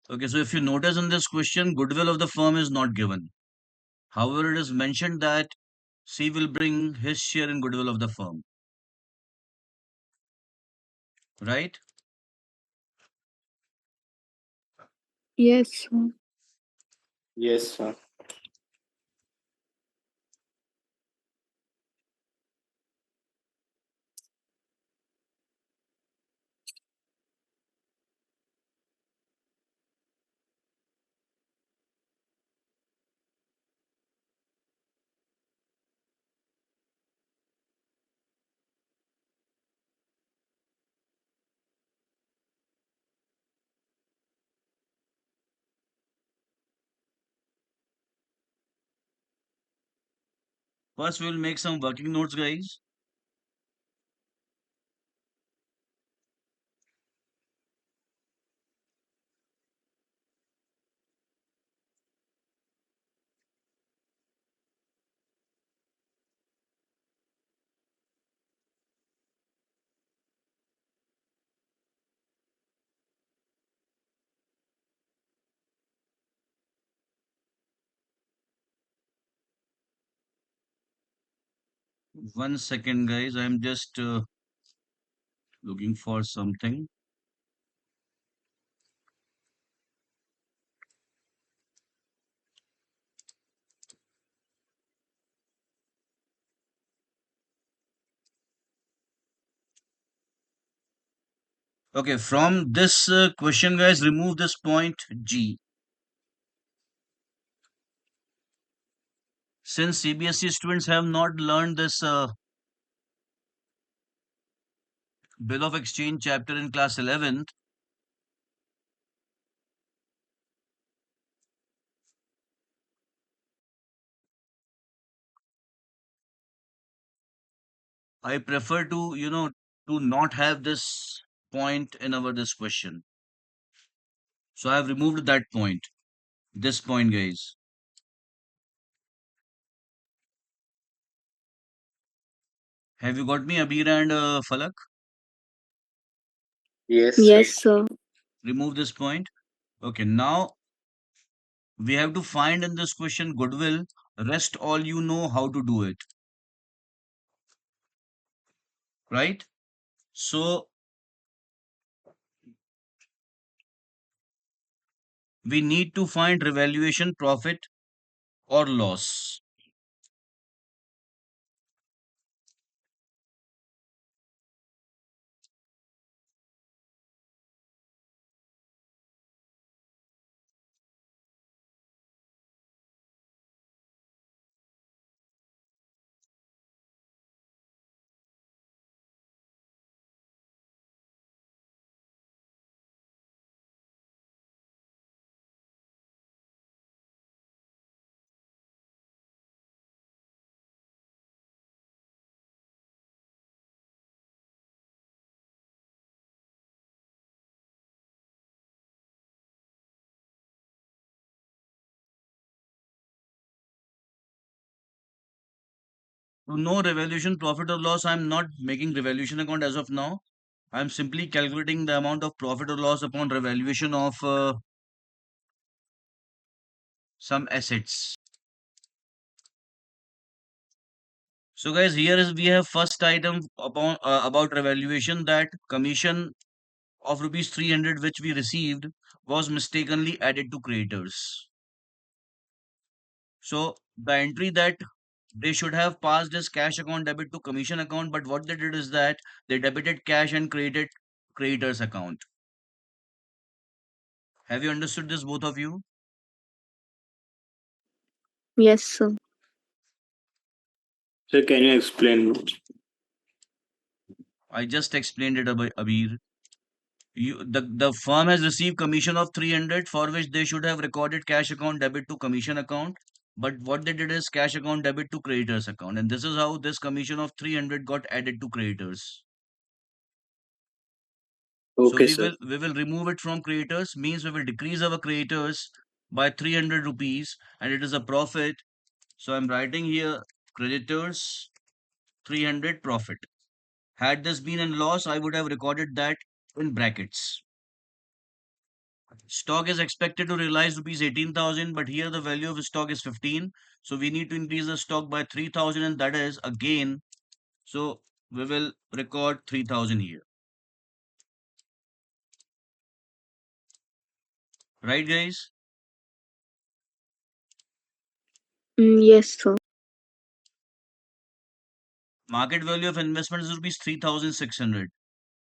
Okay, so if you notice in this question, goodwill of the firm is not given. However, it is mentioned that C will bring his share in goodwill of the firm, right? Yes, sir. Yes, sir. First, we will make some working notes, guys. One second, guys. I'm just looking for something. Okay, from this question, guys, remove this point G. Since CBSE students have not learned this Bill of Exchange chapter in class 11th, I prefer to, to not have this point in our this question. So I have removed that point. This point, guys. Have you got me, Abir and Falak? Yes, sir. Yes, sir. Remove this point. Okay, now we have to find in this question goodwill. Rest all you know how to do it, right? So we need to find revaluation profit or loss. To know revaluation profit or loss, I'm not making revaluation account as of now. I'm simply calculating the amount of profit or loss upon revaluation of some assets. So guys, here is we have first item upon about revaluation, that commission of rupees 300 which we received was mistakenly added to creditors. So the entry that they should have passed as cash account debit to commission account, but what they did is that they debited cash and created creditors account. Have you understood this, both of you? Yes, sir. Sir, can you explain? I just explained it, Abir. The firm has received commission of 300 for which they should have recorded cash account debit to commission account. But what they did is cash account debit to creditors account. And this is how this commission of 300 got added to creditors. So Okay, we sir. will we will remove it from creditors, means we will decrease our creditors by 300 rupees, and it is a profit. So I'm writing here creditors 300 profit. Had this been in loss, I would have recorded that in brackets. Stock is expected to realize rupees 18,000, but here the value of stock is 15. So we need to increase the stock by 3,000, and that is a gain. So we will record 3,000 here. Right, guys? Yes, sir. Market value of investments is rupees 3,600.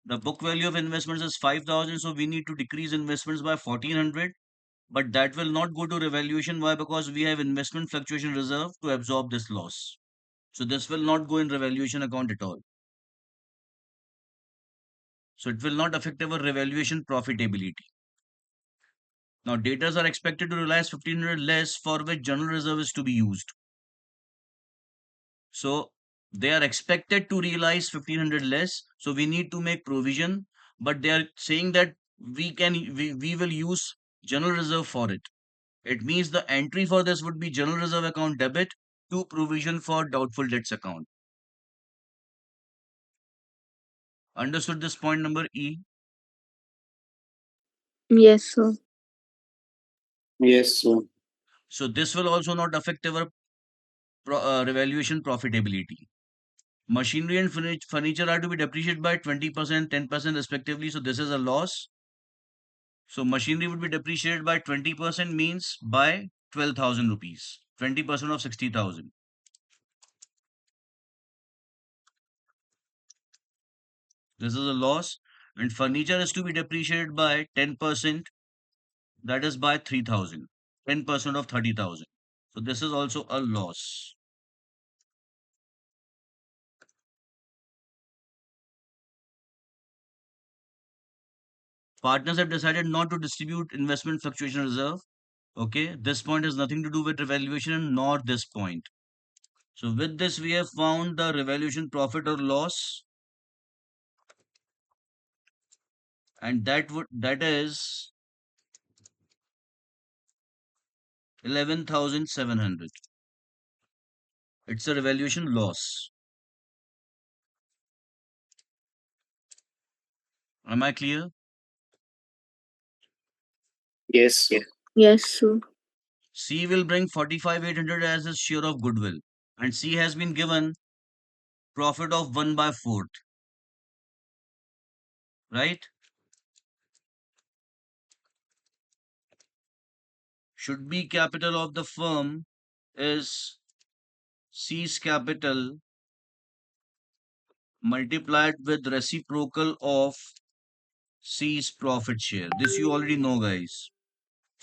The book value of investments is 5,000. So we need to decrease investments by 1,400. But that will not go to revaluation. Why? Because we have investment fluctuation reserve to absorb this loss. So this will not go in revaluation account at all. So it will not affect our revaluation profitability. Now, debtors are expected to realize 1,500 less, for which general reserve is to be used. So they are expected to realize 1,500 less. So we need to make provision, but they are saying that we will use general reserve for it. It means the entry for this would be general reserve account debit to provision for doubtful debts account. Understood this point number E? Yes, sir. Yes, sir. So this will also not affect our revaluation profitability. Machinery and furniture are to be depreciated by 20%, 10% respectively. So this is a loss. So machinery would be depreciated by 20% means by 12,000 rupees. 20% of 60,000. This is a loss. And furniture is to be depreciated by 10%. That is by 3,000. 10% of 30,000. So this is also a loss. Partners have decided not to distribute investment fluctuation reserve. Okay, this point has nothing to do with revaluation nor this point. So with this, we have found the revaluation profit or loss, and that is 11,700. It's a revaluation loss. Am I clear? Yes, sir. Yes, sir. C will bring 45,800 as his share of goodwill, and C has been given profit of 1 by 4th, right? Should be capital of the firm is C's capital multiplied with reciprocal of C's profit share. This you already know, guys.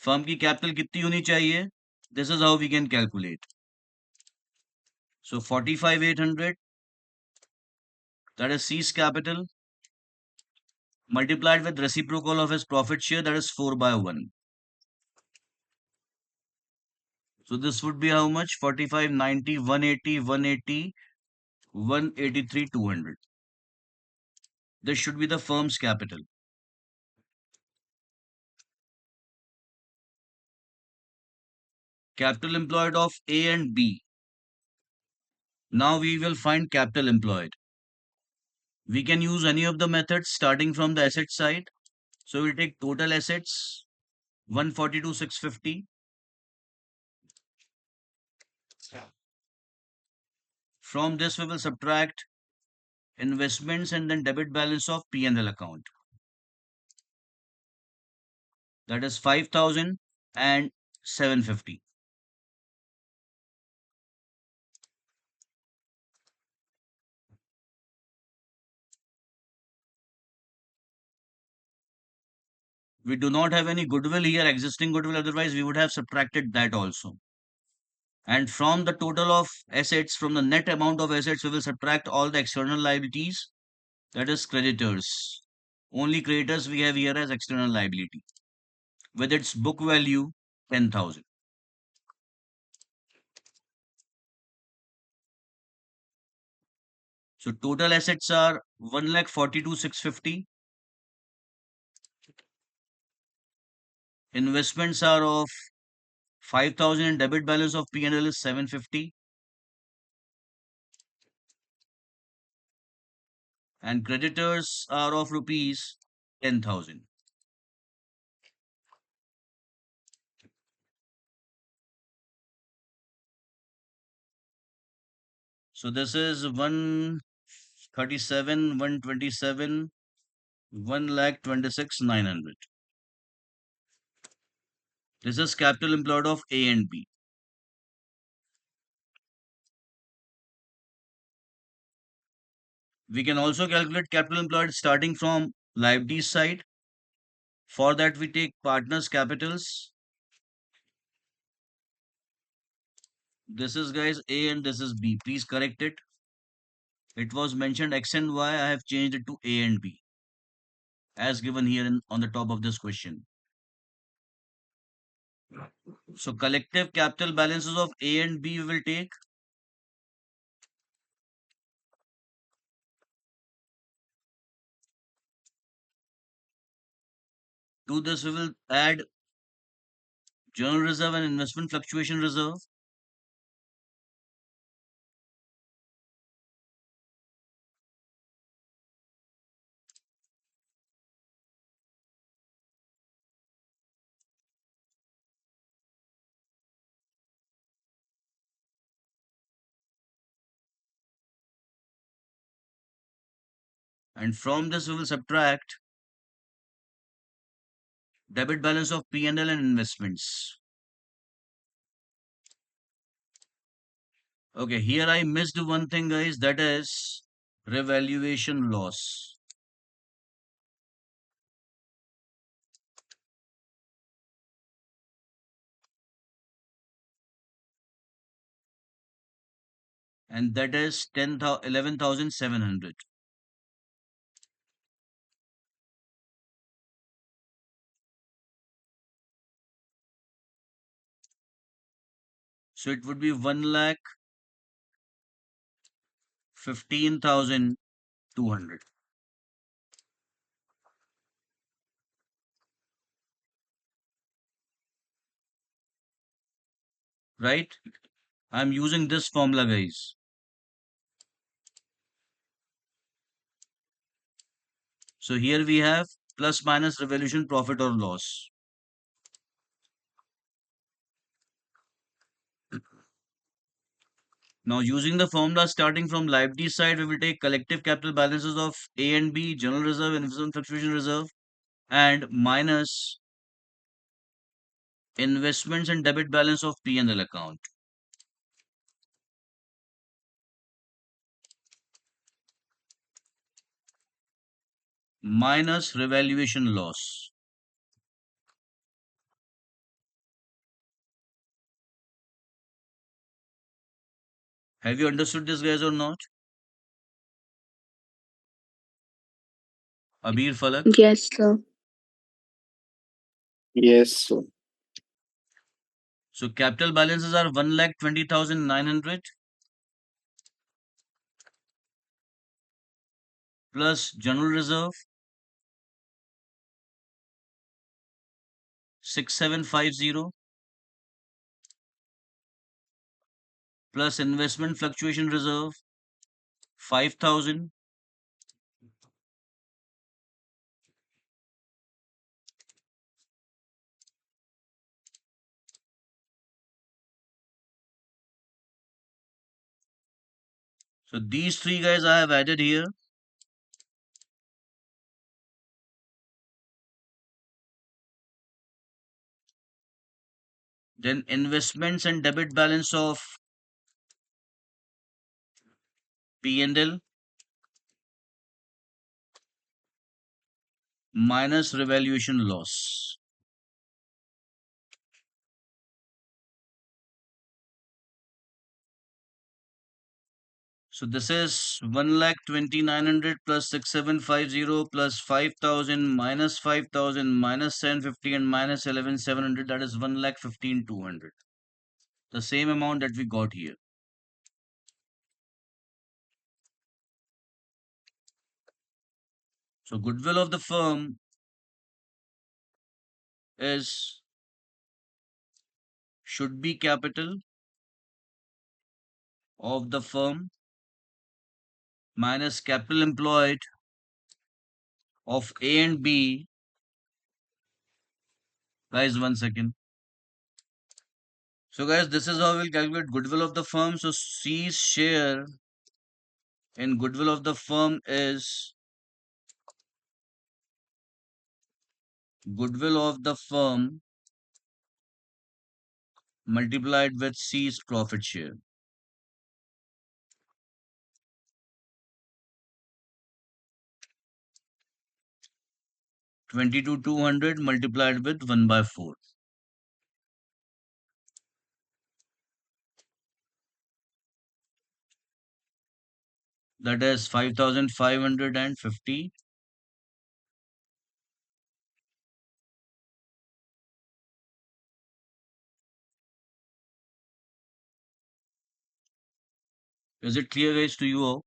Firm की capital कितनी होनी चाहिए? This is how we can calculate. So 45,800, that is C's capital, multiplied with reciprocal of his profit share, that is 4 by 1. So this would be how much? 45, 90, 180, 180, 183, 200. This should be the firm's capital. Capital employed of A and B. Now we will find capital employed. We can use any of the methods starting from the asset side. So we'll take total assets 142,650. From this we will subtract investments and then debit balance of P&L account. That is 5,000 and 750. We do not have any goodwill here, existing goodwill, otherwise we would have subtracted that also. And from the total of assets, from the net amount of assets, we will subtract all the external liabilities, that is creditors. Only creditors we have here as external liability with its book value 10,000. So total assets are 1,42,650. Investments are of 5,000 and debit balance of P&L is 750. And creditors are of rupees 10,000. So this is 137, 127, 1,26,900. This is capital employed of A and B. We can also calculate capital employed starting from liabilities side. For that, we take partners' capitals. This is guys A and this is B. Please correct it. It was mentioned X and Y. I have changed it to A and B as given here on the top of this question. So collective capital balances of A and B we will take. To this we will add general reserve and investment fluctuation reserve. And from this we will subtract debit balance of P&L and investments. Okay, here I missed one thing guys, that is revaluation loss. And that is 11,700. So it would be 1,15,200. Right? I'm using this formula guys. So here we have plus minus revaluation profit or loss. Now using the formula starting from liability side, we will take collective capital balances of A and B, general reserve, investment fluctuation reserve, and minus investments and debit balance of P&L account. Minus revaluation loss. Have you understood this guys or not? Abir Falak. Yes, sir. Yes, sir. So capital balances are 1,20,900 plus general reserve 6,750 plus investment fluctuation reserve 5,000 So these three guys I have added here. Then investments and debit balance of P&L minus revaluation loss. So this is 1,29,900 plus 6,750 plus 5,000 minus 5,000 minus 750 and minus 11,700. That is 1,15,200. The same amount that we got here. So goodwill of the firm is should be capital of the firm minus capital employed of A and B. Guys, 1 second. So guys, this is how we'll calculate goodwill of the firm. So C's share in goodwill of the firm is goodwill of the firm multiplied with C's profit share. 22,200 multiplied with 1 by 4. That is 5,550. Is it clear, guys, to you all?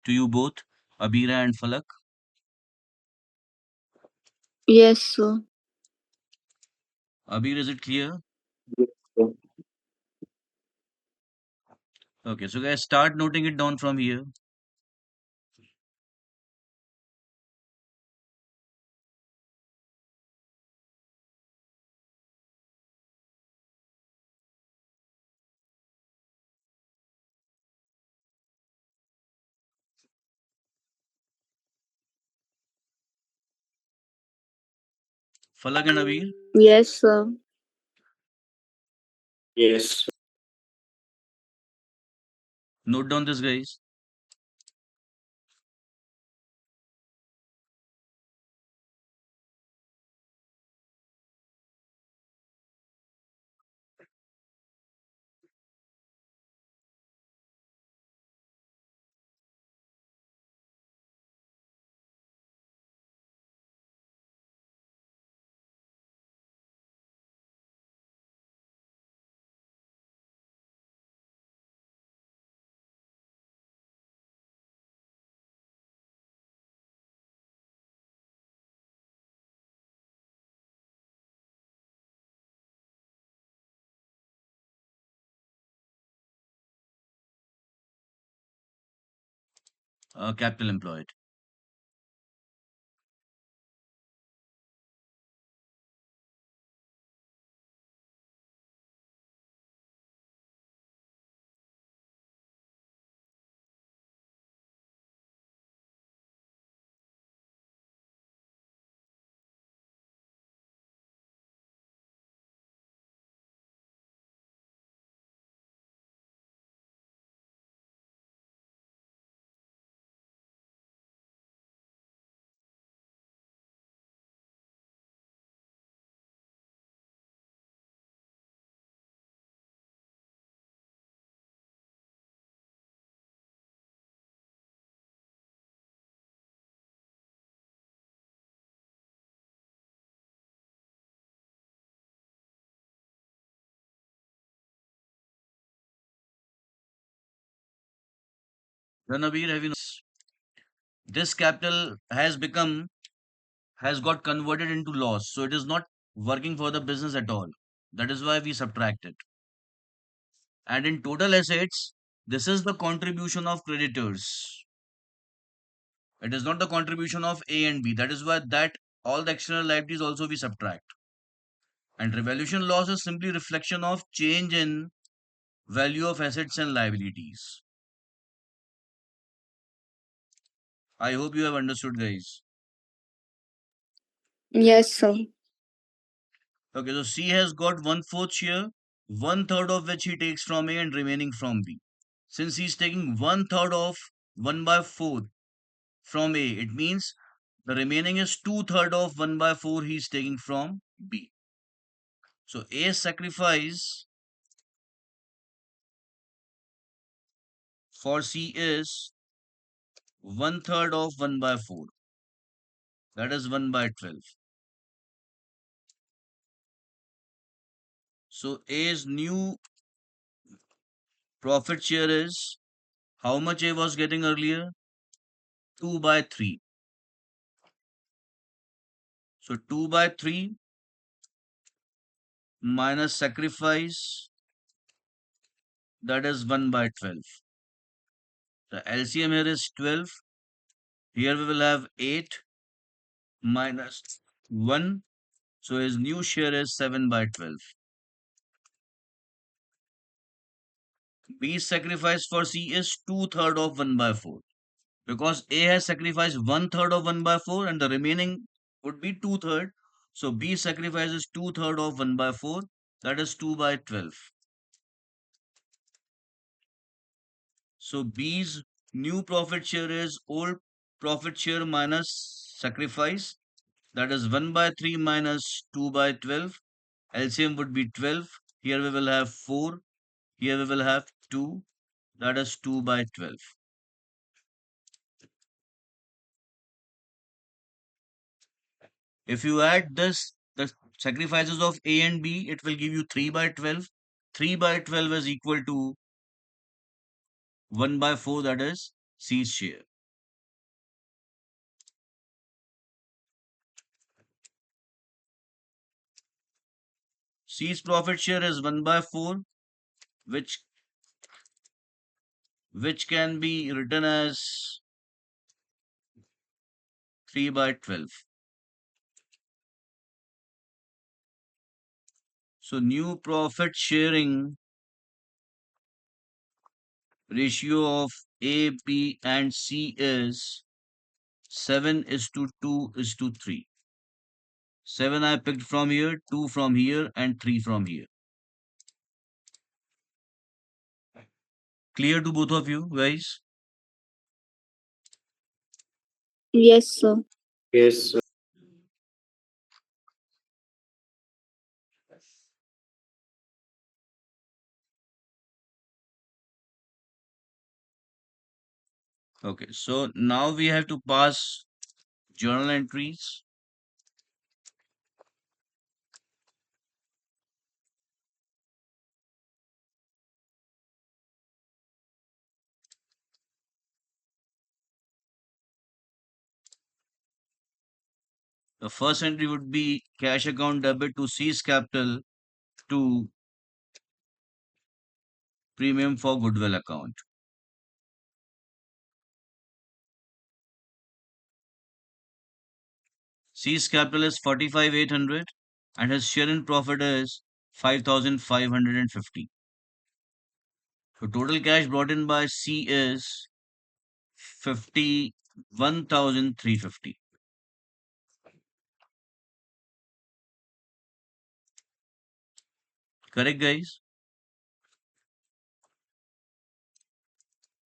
To you both, Abira and Falak? Yes, sir. Abir, is it clear? Yes, sir. Okay, so guys, start noting it down from here. Falak and Abir, Yes, sir. Yes. note down this, guys. Capital employed. Then Abir, have you noticed? This capital has got converted into loss, so it is not working for the business at all. That is why we subtract it. And in total assets, this is the contribution of creditors. It is not the contribution of A and B. That is why that all the external liabilities also we subtract. And revaluation loss is simply reflection of change in value of assets and liabilities. I hope you have understood, guys. Yes, sir. Okay, so C has got 1/4 share, 1/3 of which he takes from A and remaining from B. Since he's taking 1/3 of 1 by 4 from A, it means the remaining is 2/3 of 1 by 4 he's taking from B. So A's sacrifice for C is 1/3 of 1 by 4. That is 1 by 12. So A's new profit share is how much A was getting earlier? 2 by 3. So 2 by 3 minus sacrifice, that is 1 by 12. The LCM here is 12. Here we will have 8 minus 1. So his new share is 7 by 12. B's sacrifice for C is 2/3 of 1 by 4. because A has sacrificed 1/3 of 1 by 4 and the remaining would be 2/3. So B sacrifices 2/3 of 1 by 4, that is 2 by 12. So B's new profit share is old profit share minus sacrifice, that is 1 by 3 minus 2 by 12. LCM would be 12. Here we will have 4. Here we will have 2. That is 2 by 12. If you add this, the sacrifices of A and B, it will give you 3 by 12. 3 by 12 is equal to 1 by 4, that is C's share. C's profit share is 1 by 4, which can be written as 3 by 12. So new profit sharing ratio of A, B and C is 7:2:3. 7 I picked from here, 2 from here and 3 from here. Clear to both of you guys? Yes, sir. Yes, sir. Okay, so now we have to pass journal entries. The first entry would be cash account debit to C's capital to premium for goodwill account. C's capital is 45,800 and his share in profit is 5,550. So total cash brought in by C is 51,350. Correct, guys?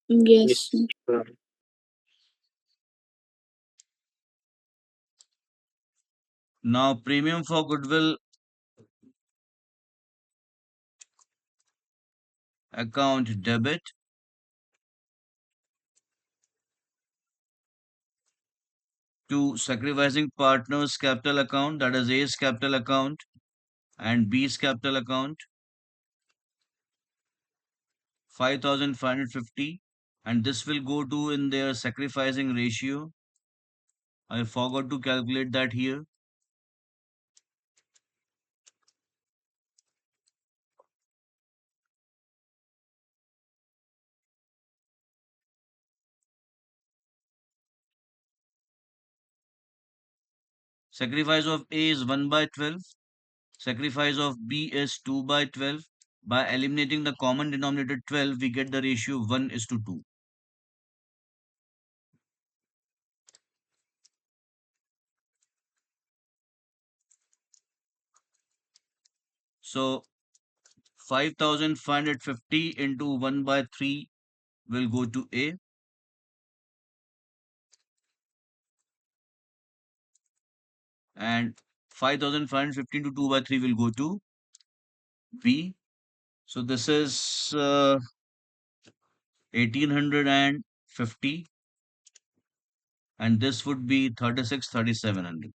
Yes, Yes, sir. sir. Now premium for goodwill account debit to sacrificing partners capital account, that is A's capital account and B's capital account, 5,550, and this will go to in their sacrificing ratio. I forgot to calculate that here. Sacrifice of A is 1 by 12. Sacrifice of B is 2 by 12. By eliminating the common denominator 12, we get the ratio 1:2. So 5,550 into 1 by 3 will go to A, and 5,550 into 2 by 3 will go to B. So this is 1,850 and this would be 36,700.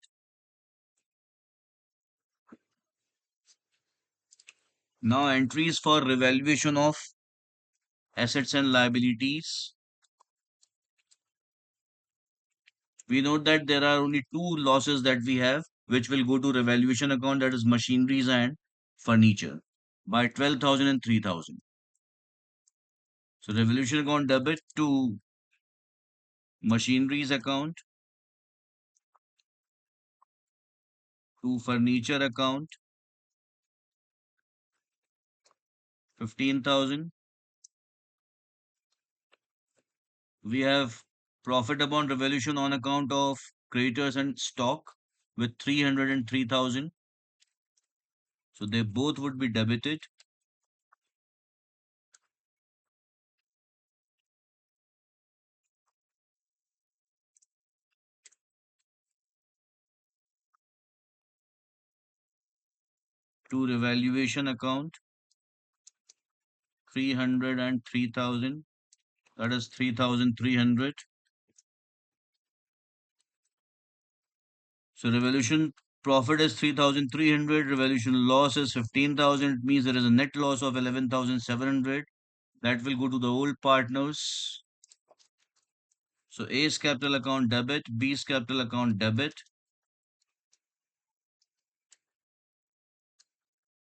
Now entries for revaluation of assets and liabilities. We note that there are only two losses that we have, which will go to revaluation account, that is machineries and furniture, by 12,000 and 3,000. So revaluation account debit to machineries account, to furniture account, 15,000. We have Profit upon revaluation on account of creditors and stock with 303,000. So they both would be debited. To revaluation account 303,000, that is 3,300. So revaluation profit is 3,300, revaluation loss is 15,000. It means there is a net loss of 11,700. That will go to the old partners. So A's capital account debit, B's capital account debit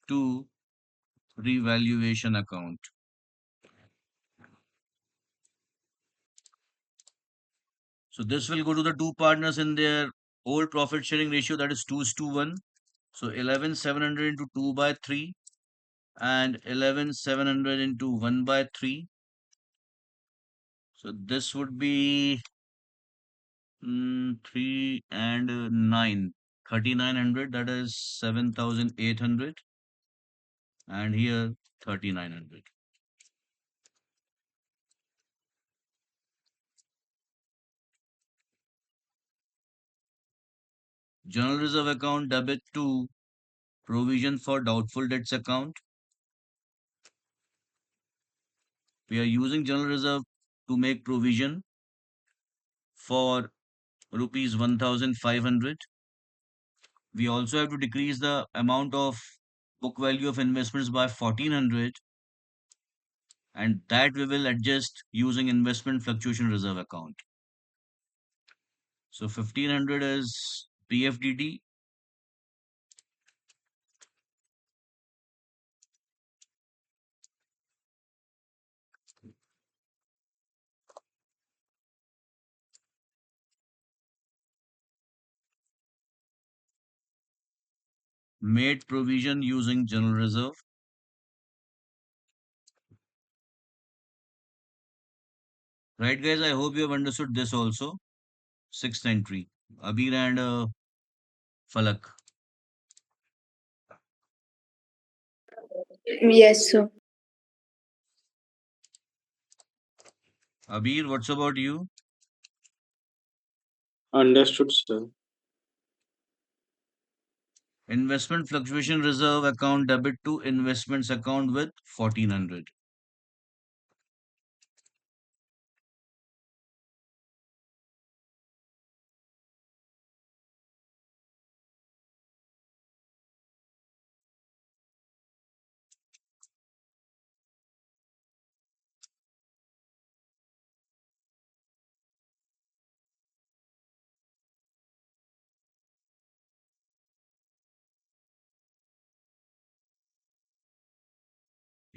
to revaluation account. So this will go to the two partners in their old profit sharing ratio, that is 2:1. So 11,700 into 2 by 3 and 11,700 into 1 by 3. So this would be 3 and 9. 3,900, that is 7,800. And here 3,900. General reserve account debit to provision for doubtful debts account. We are using general reserve to make provision for rupees 1,500. We also have to decrease the amount of book value of investments by 1,400, and that we will adjust using investment fluctuation reserve account. So 1,500 is PFDD. Made provision using general reserve. Right, guys? I hope you have understood this also. Sixth entry. Abir and Falak. Yes, sir. Abir, what's about you? Understood, sir. Investment fluctuation reserve account debit to investments account with 1,400.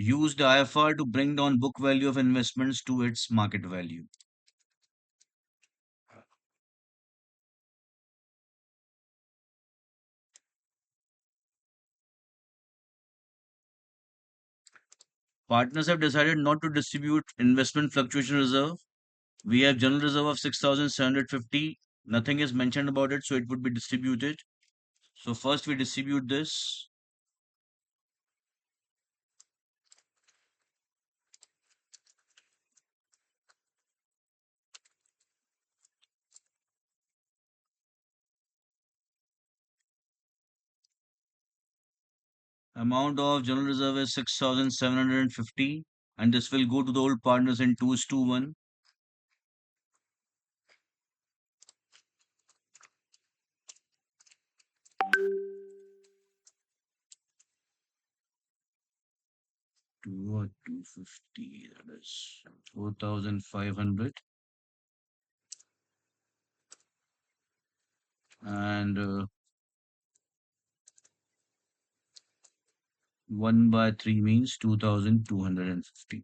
Used IFR to bring down book value of investments to its market value. Partners have decided not to distribute investment fluctuation reserve. We have general reserve of 6,750. Nothing is mentioned about it, so it would be distributed. So first we distribute this. Amount of general reserve is 6,750, and this will go to the old partners in 2:1. 2 or 250, that is 4,500. And 1 by 3 means 2,250.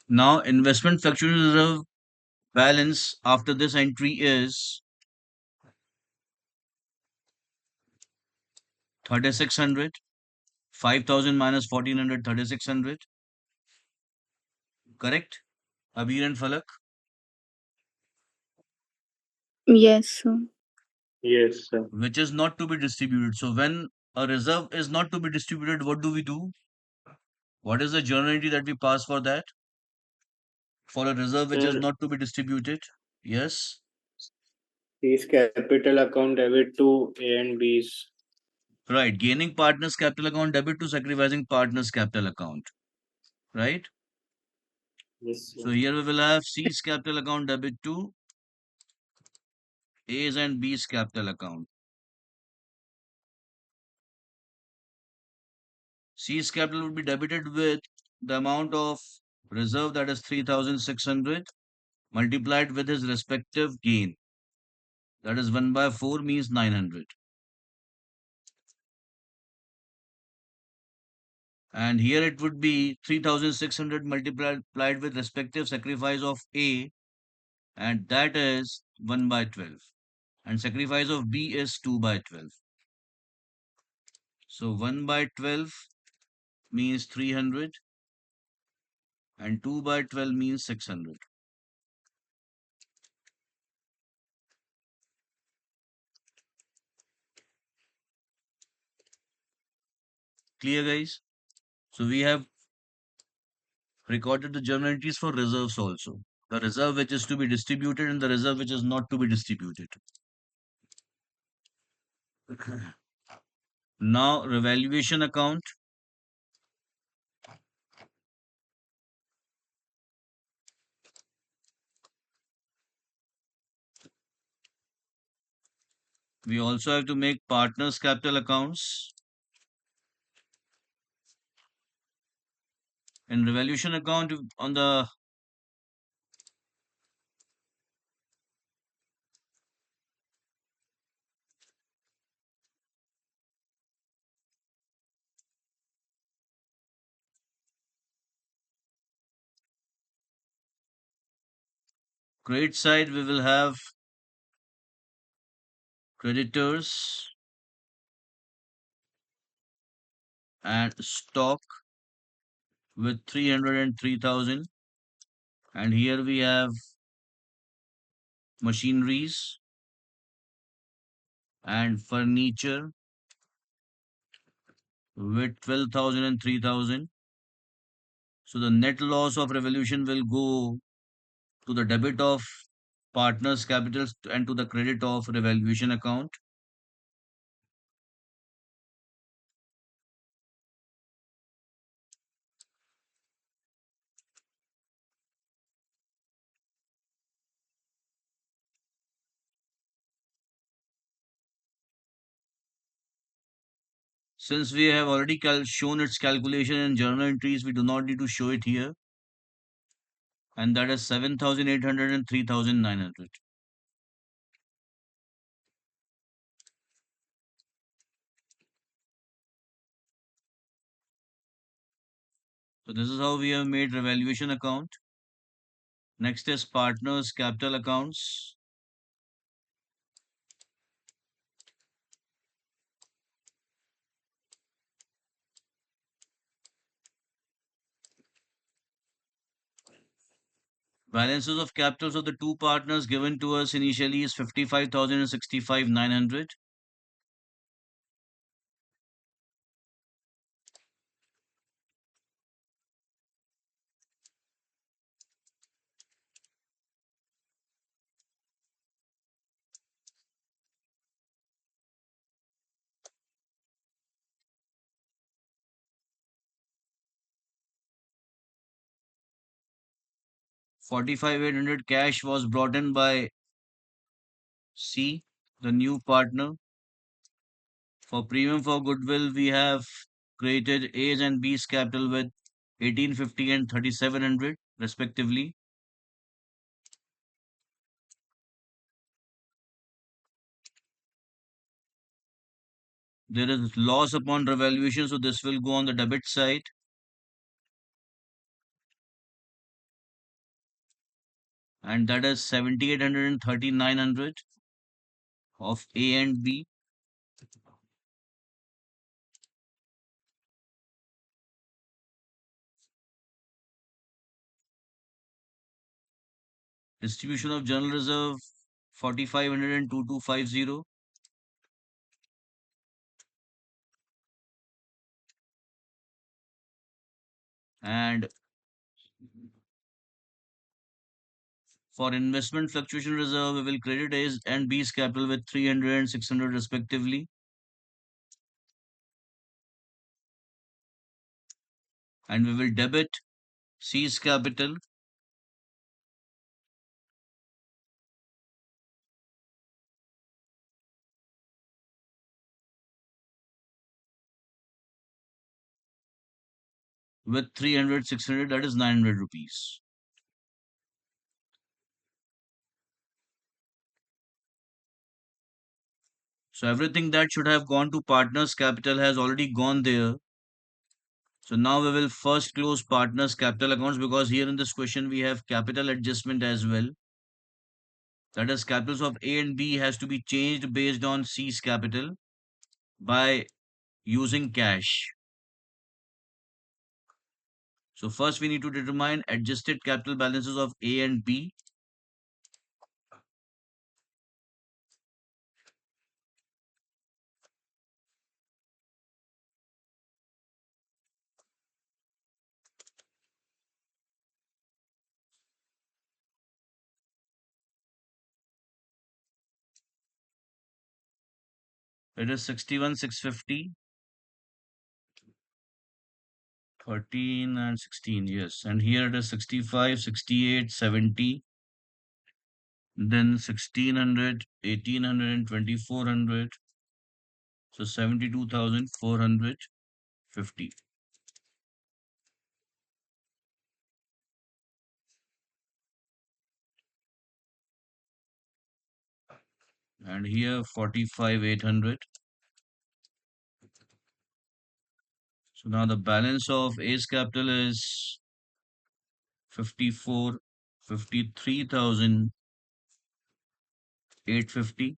Now, investment fluctuation reserve balance after this entry is 3,600. 5,000 minus 1,400, 3,600. Correct? Abir and Falak? Yes, sir. Yes, sir. Which is not to be distributed. So when a reserve is not to be distributed, what do we do? What is the journal entry that we pass for that? For a reserve which is Sir, not to be distributed? Yes. these capital account debit to A and B's. Right. Gaining partner's capital account debit to sacrificing partner's capital account. Right. Yes, So sir. here we will have C's capital account debit to A's and B's capital account. C's capital would be debited with the amount of reserve, that is 3,600, multiplied with his respective gain, that is 1 by 4 means 900. And here it would be 3,600 multiplied with respective sacrifice of A, and that is 1 by 12. And sacrifice of B is 2 by 12. So 1 by 12 means 300 and 2 by 12 means 600. Clear, guys? So we have recorded the journal entries for reserves also. The reserve which is to be distributed and the reserve which is not to be distributed. Now, revaluation account. We also have to make partners capital accounts. In revaluation account, on the credit side, we will have creditors and stock with 303,000. And here we have machineries and furniture with 12,000 and 3,000. So the net loss of revolution will go to the debit of partners capitals and to the credit of revaluation account. Since we have already shown its calculation in journal entries, we do not need to show it here. And that is 7,800 and 3,900. So this is how we have made revaluation account. Next is partners capital accounts. Balances of capitals of the two partners given to us initially is 55,000 and 65,900. Forty-five 800 cash was brought in by C, the new partner. For premium for goodwill, we have created A's and B's capital with 1850 and 3700 respectively. There is loss upon revaluation, so this will go on the debit side. And that is 7,800 and 3,900 of A and B. Distribution of general reserve 4500 and 2250. And for investment fluctuation reserve, we will credit A's and B's capital with 300 and 600 respectively. And we will debit C's capital with 300, 600, that is 900 rupees. So everything that should have gone to partners capital has already gone there. So now we will first close partners capital accounts, because here in this question we have capital adjustment as well. That is, capitals of A and B has to be changed based on C's capital by using cash. So first we need to determine adjusted capital balances of A and B. It is 61,650, 13 and 16, yes. And here it is 65, 68, 70, then 1600, 1800 and 2400. So 72,450. And here 45,800. So now the balance of A's capital is 54, 53,850.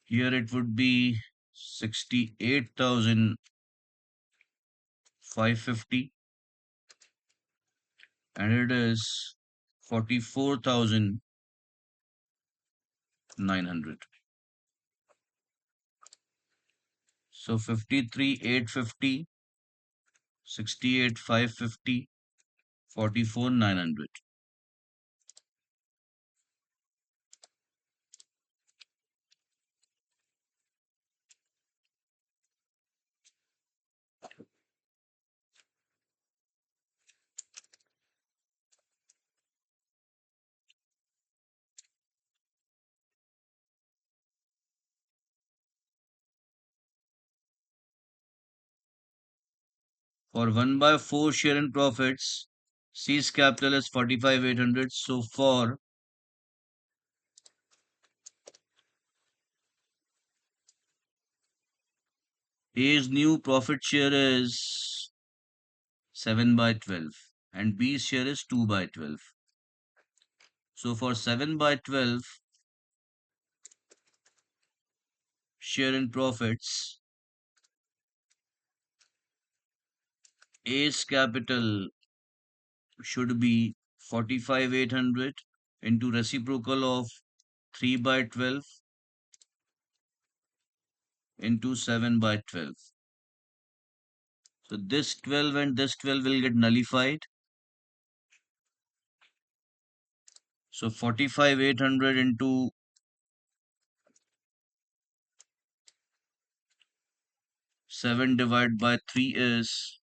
Here it would be 68,550, and it is 44,900. So 53,850, 68,550, 44,900. For 1 by 4 share in profits, C's capital is 45,800. So for A's new profit share is 7 by 12 and B's share is 2 by 12. So for 7 by 12 share in profits, A's capital should be 45,800 into reciprocal of 3 by 12 into 7 by 12. So this 12 and this 12 will get nullified. So 45,800 into 7 divided by 3 is,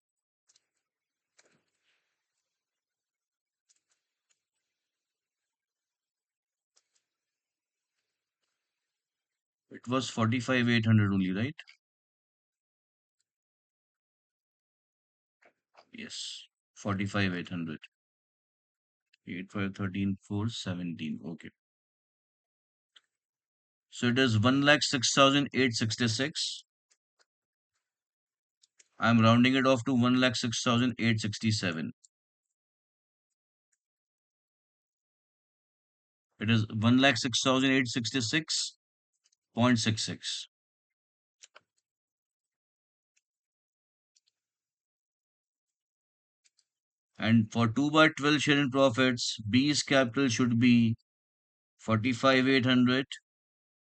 it was 45,800 only, right? Yes, 45,800. 8, 5, 13, 4, 17. Okay. So it is 1,06,866. I'm rounding it off to 1,06,867. It is 1,06,866.66. And for 2 by 12 share in profits, B's capital should be 45,800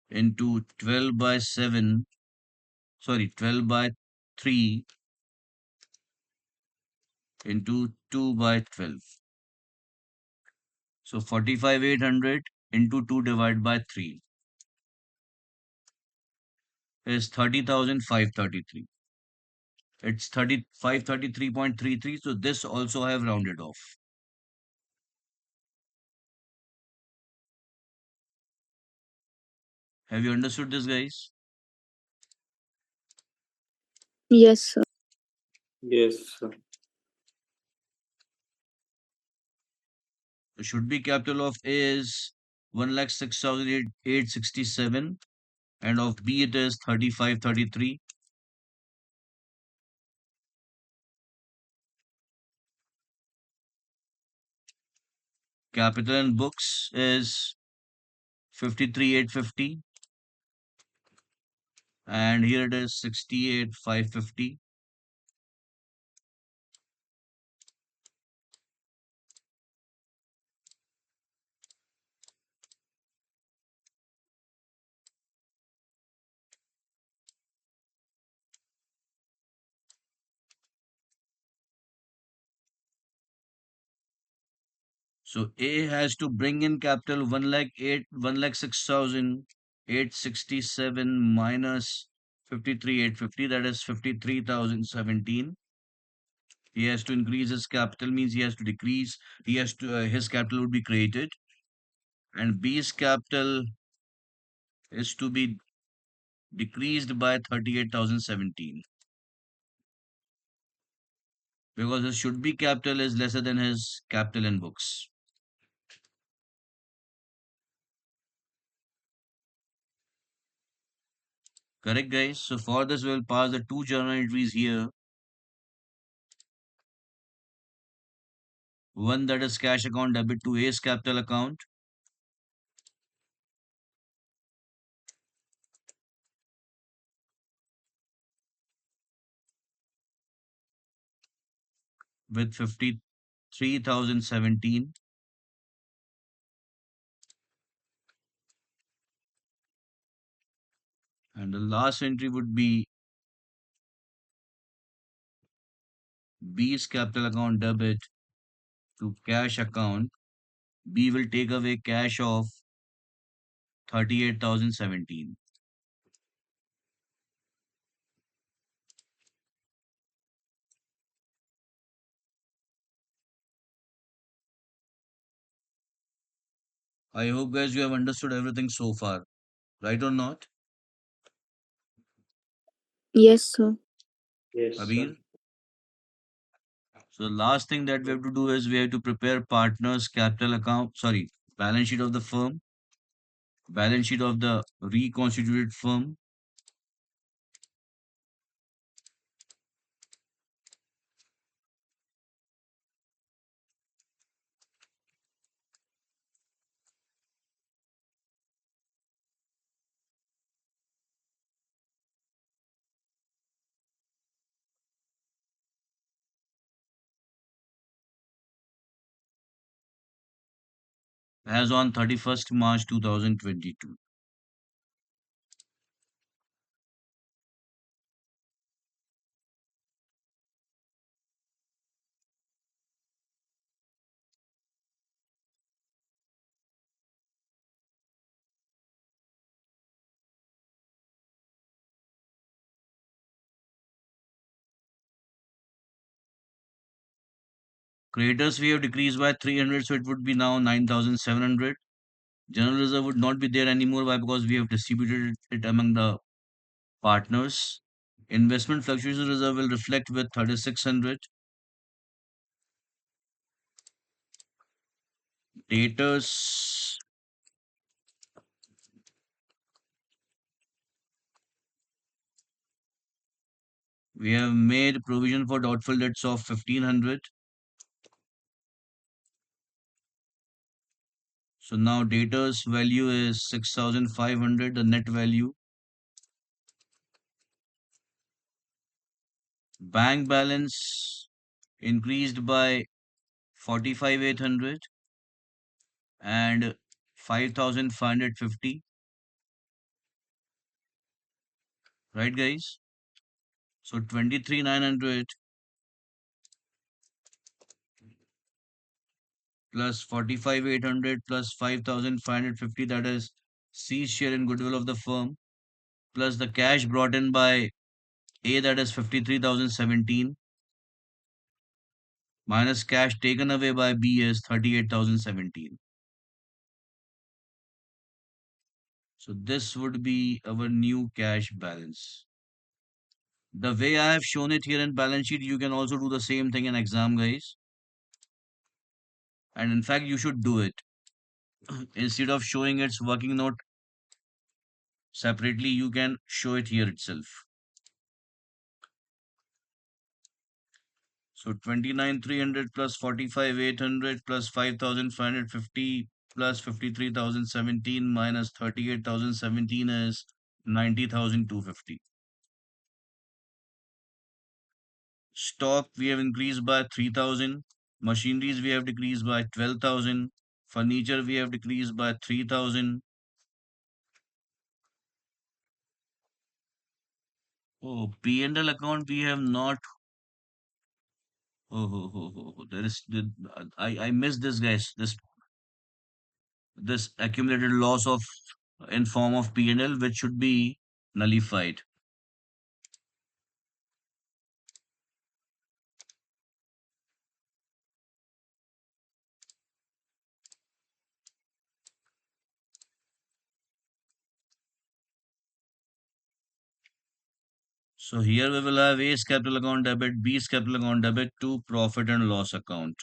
into 12 by 7, sorry, 12 by 3 into 2 by 12. So 45,800 into 2 divided by 3 is 30,533. It's 533.33. So this also I have rounded off. Have you understood this, guys? Yes, sir. Yes, sir. The should be capital of A is 1,06,867 and of B it is 3533. Capital in books is 53,850 and here it is 68,550. So A has to bring in capital 1,06,867 minus 53,850, that is 53,017. He has to increase his capital, means he has to decrease, he has to his capital would be created, and B's capital is to be decreased by 38,017 because his should be capital is lesser than his capital in books. Correct, guys? So for this, we'll pass the two journal entries here. One that is cash account debit to A's capital account with 53,017. And the last entry would be B's capital account debit to cash account. B will take away cash of 38,017. I hope, guys, you have understood everything so far. Right or not? Yes, sir. Yes, sir. Abir? So the last thing that we have to do is we have to prepare partners capital account, sorry, balance sheet of the firm, balance sheet of the reconstituted firm, as on 31st March 2022. Creditors we have decreased by 300, so it would be now 9,700. General reserve would not be there anymore. Why? Because we have distributed it among the partners. Investment fluctuation reserve will reflect with 3,600. Debtors, we have made provision for doubtful debts of 1,500. So now debtors value is 6,500, the net value. Bank balance increased by 45,800 and 5,550. Right, guys? So 23,900 plus 45,800 plus 5,550, that is C's share in goodwill of the firm, plus the cash brought in by A, that is 53,017, minus cash taken away by B is 38,017. So this would be our new cash balance. The way I have shown it here in balance sheet, you can also do the same thing in exam, guys. And in fact, you should do it. Instead of showing its working note separately, you can show it here itself. So 29,300 plus 45,800 plus 5,550 plus 53,017 minus 38,017 is 90,250. Stock we have increased by 3,000. Machineries we have decreased by 12,000. Furniture we have decreased by 3,000. Oh, P&L account we have not. There is I missed this, guys. This accumulated loss of in form of P&L, which should be nullified. So here we will have A's capital account debit, B's capital account debit to profit and loss account.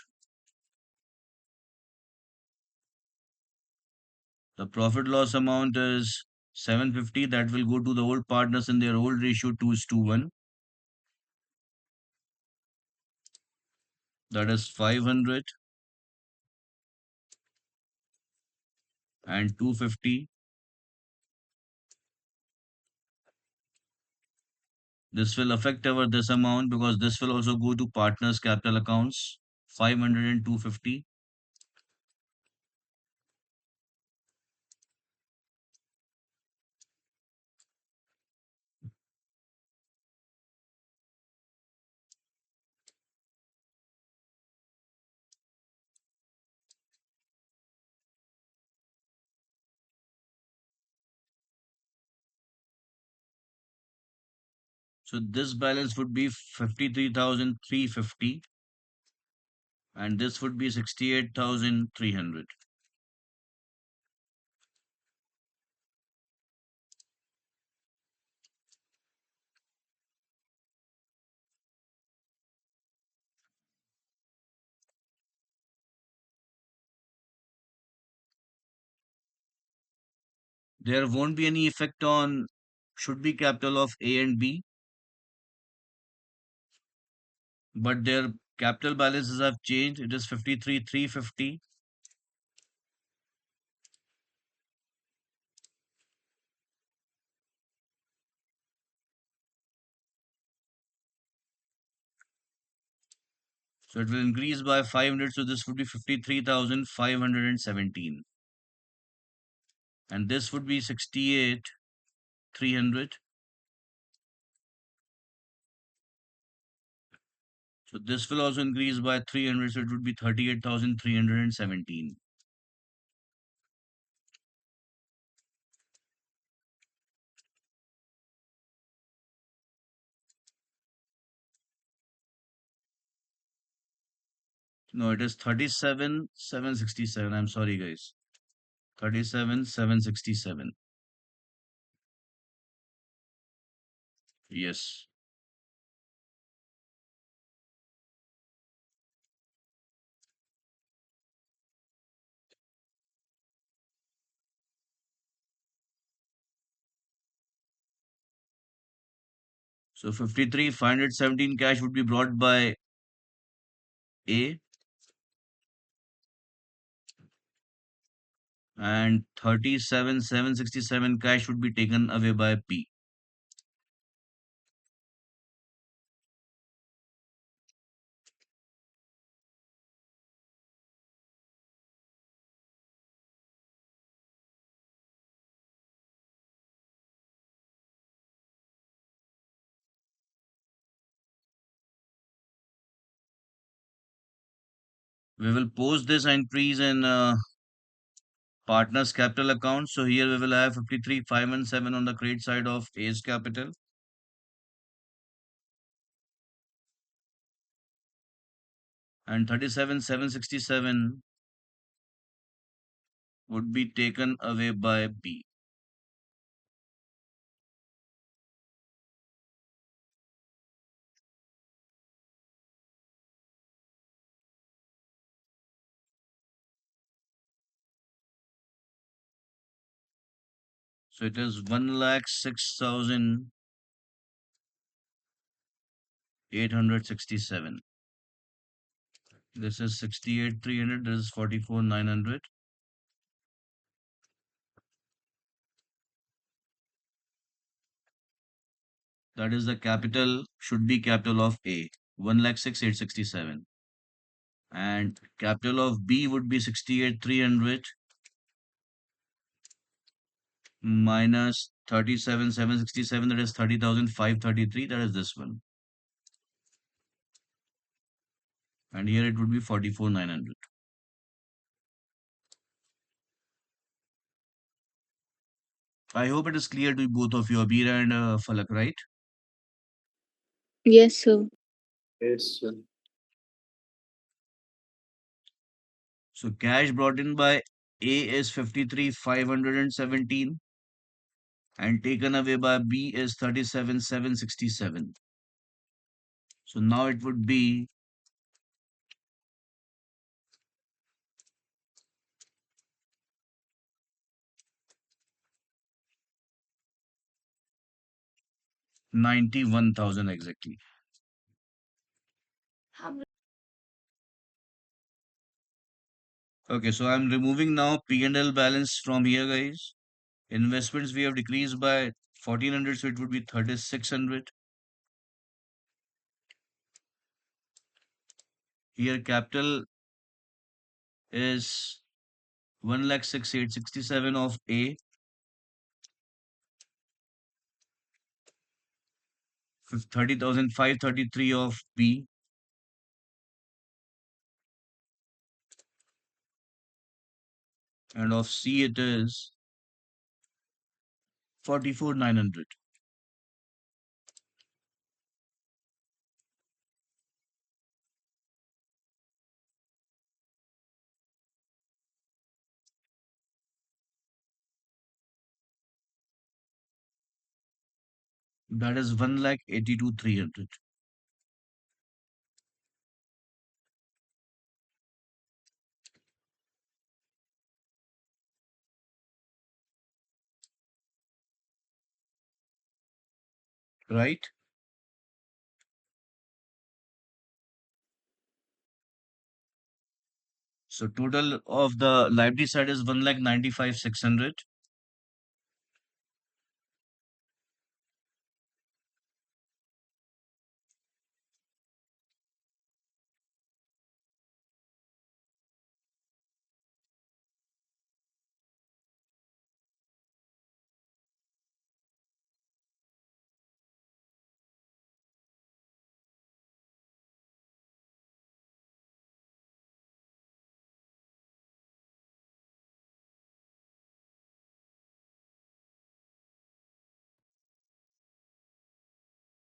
The profit loss amount is 750. That will go to the old partners in their old ratio 2:1. That is 500 and 250. This will affect our this amount because this will also go to partners capital accounts 500 and 250. So this balance would be 53,350 and this would be 68,300. There won't be any effect on should be capital of A and B, but their capital balances have changed. It is 53,350. So it will increase by 500. So this would be 53,517. And this would be 68,300. So this will also increase by 300. So it would be 38,317. No, it is 37,767. I'm sorry, guys. 37,767. Yes. So 53,517 cash would be brought by A and 37,767 cash would be taken away by P. We will post this increase in partners capital account. So here we will have 53,517 on the credit side of A's capital, and 37,767 would be taken away by B. So it is 1,06,867. This is 68,300. This is 44,900. That is the capital, should be capital of A, 1,06,867. And capital of B would be 68,300 minus 37,767. That is 30,533. That is this one. And here it would be 44,900. I hope it is clear to both of you, Abir and Falak, right? Yes, sir. Yes, sir. So cash brought in by A is 53,517 and taken away by B is 37,767. So now it would be 91,000 exactly. Okay, so I'm removing now P&L balance from here, guys. Investments we have decreased by 1,400, so it would be 3,600. Here capital is 1,06,867 of A, 30,533 of B, and of C it is 44,900. That is 1,82,300. Right? So total of the liability side is 1,95,600.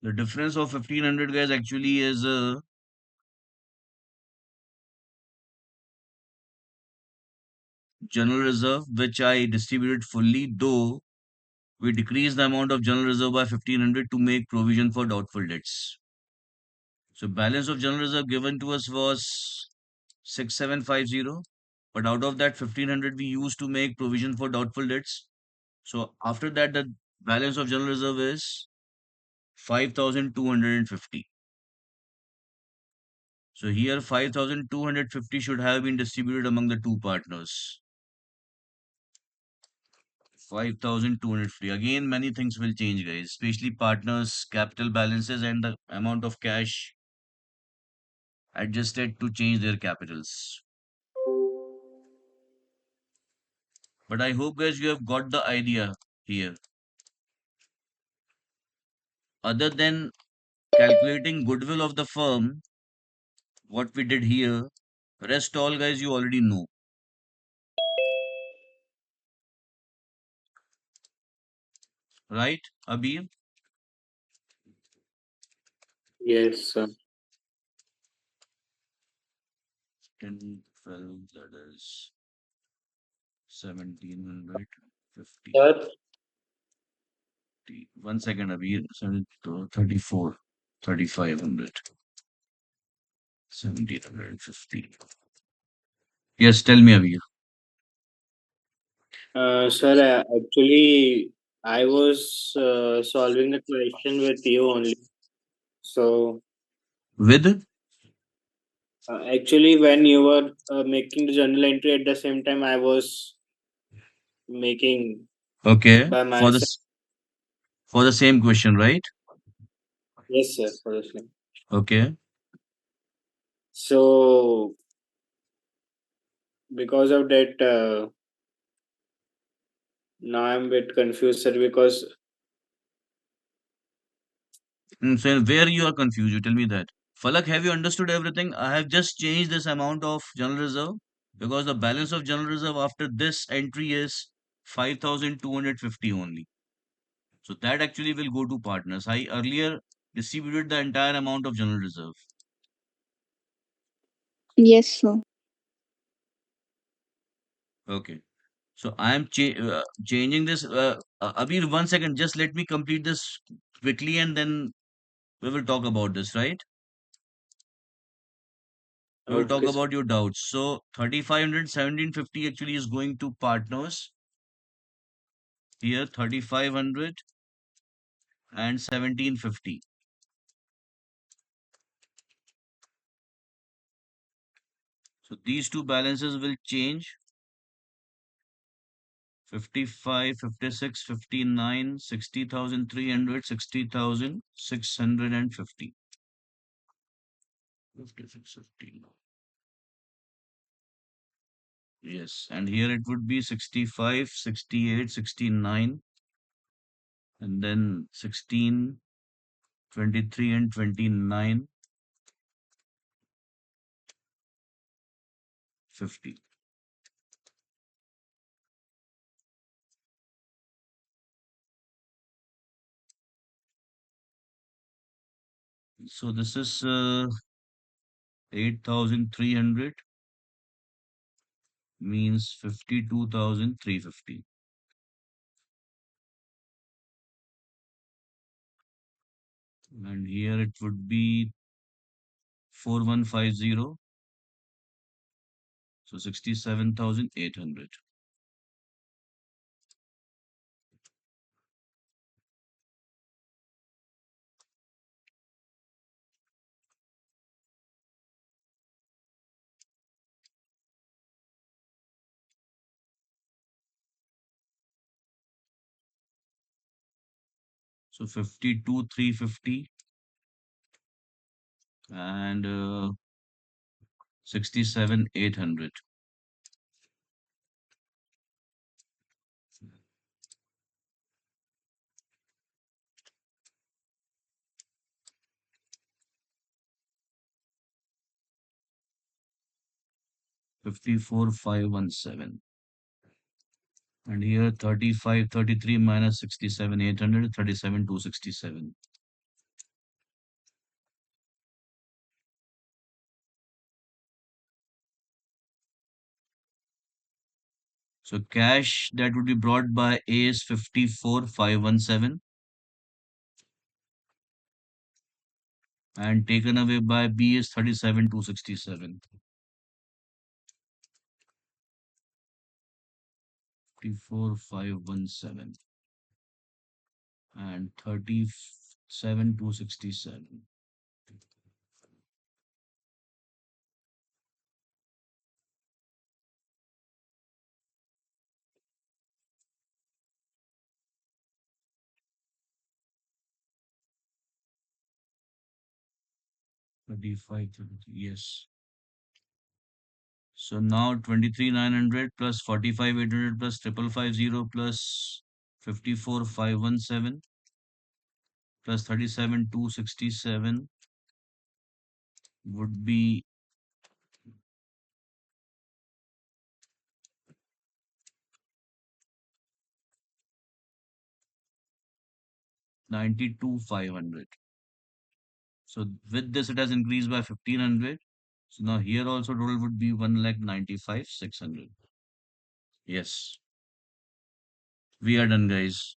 The difference of 1,500, guys, actually is general reserve, which I distributed fully, though we decreased the amount of general reserve by 1,500 to make provision for doubtful debts. So balance of general reserve given to us was 6,750, but out of that 1,500 we used to make provision for doubtful debts. So after that, the balance of general reserve is 5,250. So here 5,250 should have been distributed among the two partners. 5,250. Again, many things will change, guys, especially partners, capital balances, and the amount of cash adjusted to change their capitals. But I hope, guys, you have got the idea here. Other than calculating goodwill of the firm, what we did here, Rest all guys you already know. Right, Abir? Yes, sir. 10, 12, that is 1750. Sir, 1 second, Abir. 34, 3500, 1750. Yes, tell me, Abir. sir, actually, I was solving the question with you only. So, With? actually, when you were making the journal entry at the same time, I was making Okay, by myself. for the same question, right? Yes, sir, for the same. Okay. So, because of that, now I'm a bit confused, sir, because So where you are confused, you tell me that. Falak, have you understood everything? I have just changed this amount of general reserve because the balance of general reserve after this entry is 5250 only. So that actually will go to partners. I earlier distributed the entire amount of general reserve. Yes, sir. Okay. So I am changing this. Abir, 1 second. Just let me complete this quickly and then we will talk about this, right? We will talk okay, sir. about your doubts. So 3500, 1750 actually is going to partners. Here 3500 and 1750. So these two balances will change. 55, 56, 59, 60,300, 60,650. 56, 59. Yes, and here it would be 65, 68, 69, and then 16, 23, and 29, 50. So this is 8,300 means 52,350. And here it would be 4150, so 67,800. So 52,350 and 67,800. 54,517. And here 3533 minus 67,800, 37,267. So cash that would be brought by A is 54,517 and taken away by B is 37,267. 54,517 and 37,267. 35, 33, yes. So now 23,900 plus 45,800 plus 5550 plus 54,517 plus 37,267 would be 92,500. So with this, it has increased by 1,500. So now here also total would be 1,95,600. Yes, we are done, guys.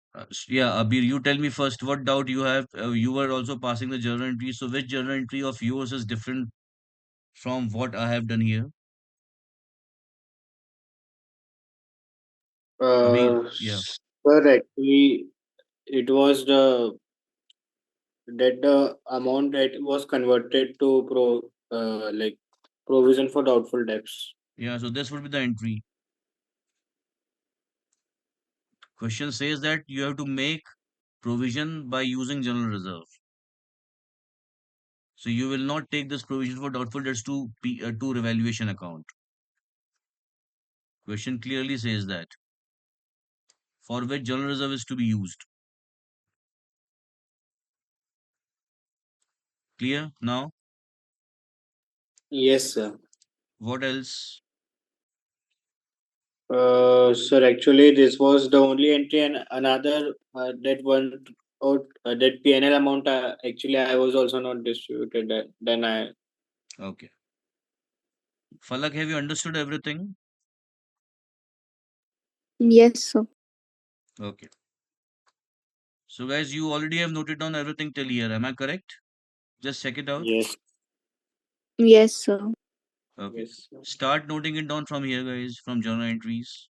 Yeah, Abir, you tell me first what doubt you have. You were also passing the journal entry. So which journal entry of yours is different from what I have done here? Abir, yeah. Sir, actually, it was the amount that was converted to like provision for doubtful debts. Yeah, so this would be the entry. Question says that you have to make provision by using general reserve. So you will not take this provision for doubtful debts to revaluation account. Question clearly says that for which general reserve is to be used. Clear now? Yes, sir. What else? Sir, actually, this was the only entry, and another that one out that PNL amount. Actually, I was also not distributed. Then I Okay. Falak, have you understood everything? Yes, sir. Okay. So guys, you already have noted down everything till here. Am I correct? Just check it out. yes, Yes, sir. Okay. yes, sir. Start noting it down from here, guys, from journal entries.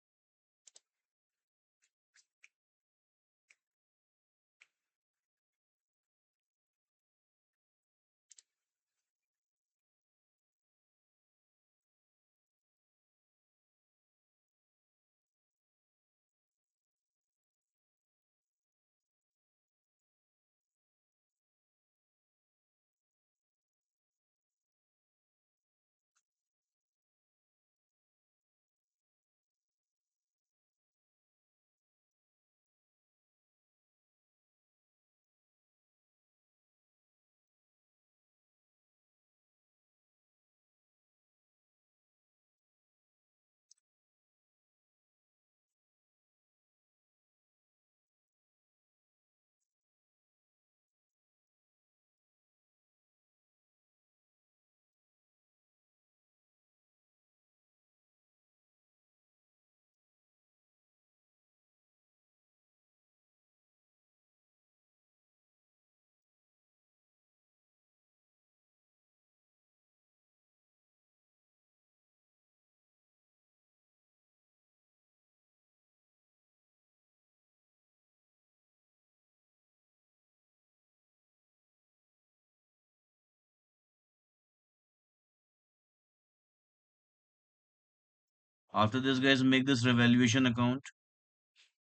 After this, guys, make this revaluation account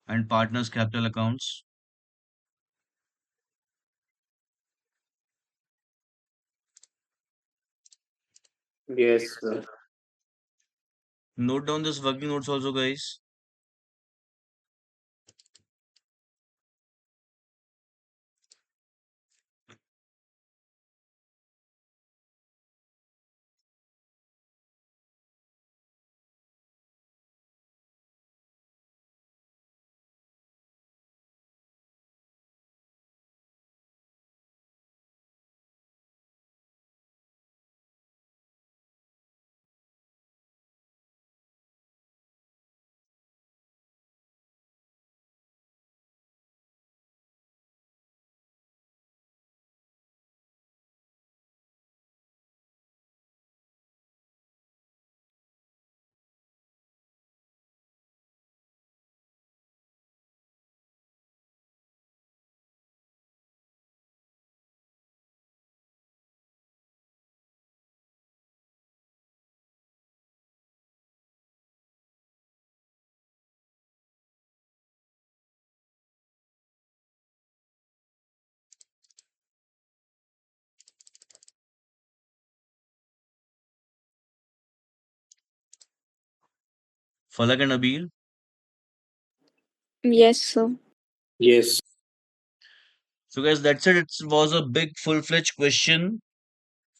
and partners capital accounts. Yes, sir. Note down this working notes also, guys. Falak and Abir. Yes, sir. Yes, So, guys, that's it. It was a big, full-fledged question.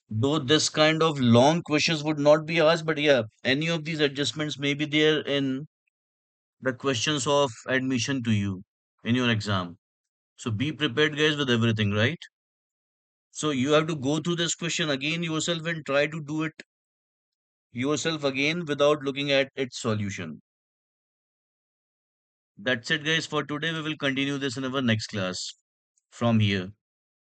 Though this kind of long questions would not be asked, but yeah, any of these adjustments may be there in the questions of admission to you in your exam. So be prepared, guys, with everything, right? So you have to go through this question again yourself and try to do it yourself again without looking at its solution. That's it, guys, for today. We will continue this in our next class from here.